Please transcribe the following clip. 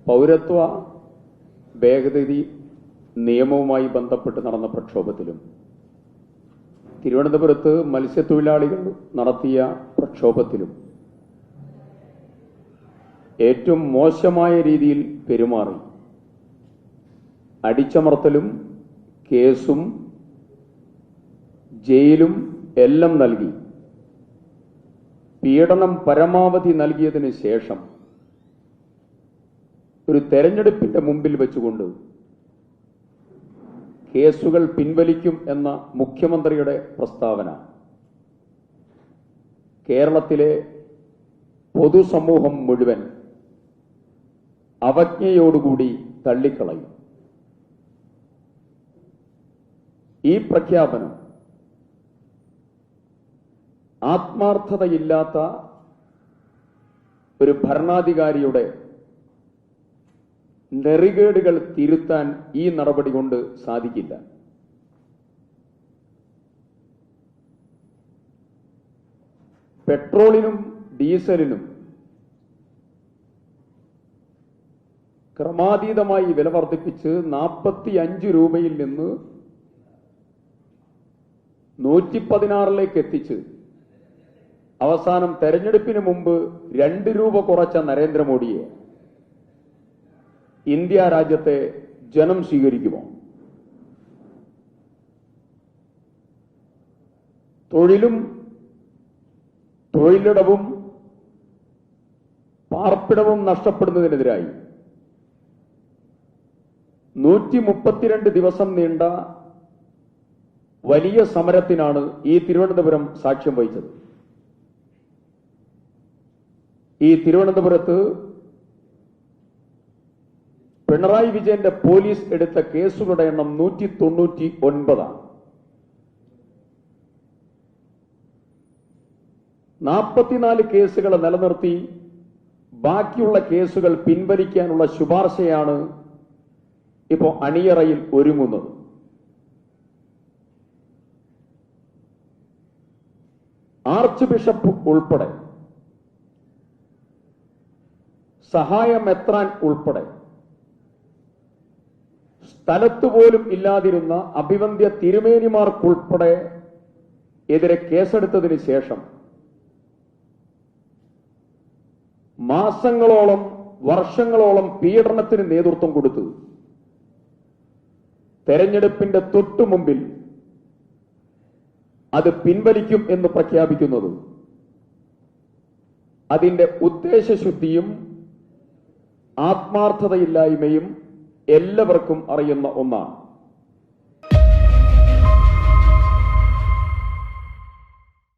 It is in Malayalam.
പൗരത്വ ഭേദഗതി നിയമവുമായി ബന്ധപ്പെട്ട് നടന്ന പ്രക്ഷോഭത്തിലും തിരുവനന്തപുരത്ത് മത്സ്യത്തൊഴിലാളികൾ നടത്തിയ പ്രക്ഷോഭത്തിലും ഏറ്റവും മോശമായ രീതിയിൽ പെരുമാറി അടിച്ചമർത്തലും കേസും ജയിലും എല്ലാം നൽകി പീഡനം പരമാവധി നൽകിയതിന് ശേഷം ഒരു തെരഞ്ഞെടുപ്പിന്റെ മുമ്പിൽ വെച്ചുകൊണ്ട് കേസുകൾ പിൻവലിക്കും എന്ന മുഖ്യമന്ത്രിയുടെ പ്രസ്താവന കേരളത്തിലെ പൊതുസമൂഹം മുഴുവൻ അവജ്ഞയോടുകൂടി തള്ളിക്കളയും. ഈ പ്രഖ്യാപനം ആത്മാർത്ഥതയില്ലാത്ത ഒരു ഭരണാധികാരിയുടെ നെറികേടുകൾ തിരുത്താൻ ഈ നടപടി കൊണ്ട് സാധിക്കില്ല. പെട്രോളിനും ഡീസലിനും ക്രമാതീതമായി വില വർദ്ധിപ്പിച്ച് 45 രൂപയിൽ നിന്ന് 116 എത്തിച്ച് അവസാനം തെരഞ്ഞെടുപ്പിന് മുമ്പ് 2 രൂപ കുറച്ച നരേന്ദ്രമോദിയെ ഇന്ത്യ രാജ്യത്തെ ജനം സ്വീകരിക്കുമോ? തൊഴിലും തൊഴിലിടവും പാർപ്പിടവും നഷ്ടപ്പെടുന്നതിനെതിരായി 132 ദിവസം നീണ്ട വലിയ സമരത്തിനാണ് ഈ തിരുവനന്തപുരം സാക്ഷ്യം വഹിച്ചത്. ഈ തിരുവനന്തപുരത്ത് പിണറായി വിജയന്റെ പോലീസ് എടുത്ത കേസുകളുടെ എണ്ണം 199. 44 കേസുകൾ നിലനിർത്തി ബാക്കിയുള്ള കേസുകൾ പിൻവലിക്കാനുള്ള ശുപാർശയാണ് ഇപ്പോൾ അണിയറയിൽ ഒരുങ്ങുന്നത്. ആർച്ച് ബിഷപ്പ് ഉൾപ്പെടെ സഹായമെത്രാൻ ഉൾപ്പെടെ സ്ഥലത്തുപോലും ഇല്ലാതിരുന്ന അഭിവന്ദ്യ തിരുമേനിമാർക്കുൾപ്പെടെ എതിരെ കേസെടുത്തതിന് ശേഷം മാസങ്ങളോളം വർഷങ്ങളോളം പീഡനത്തിന് നേതൃത്വം കൊടുത്തു തെരഞ്ഞെടുപ്പിന്റെ തൊട്ടു മുമ്പിൽ അത് പിൻവലിക്കും എന്ന് പ്രഖ്യാപിക്കുന്നത് അതിന്റെ ഉദ്ദേശശുദ്ധിയും ആത്മാർത്ഥതയില്ലായ്മയും എല്ലാവർക്കും അറിയുന്ന ഒന്നാണ്.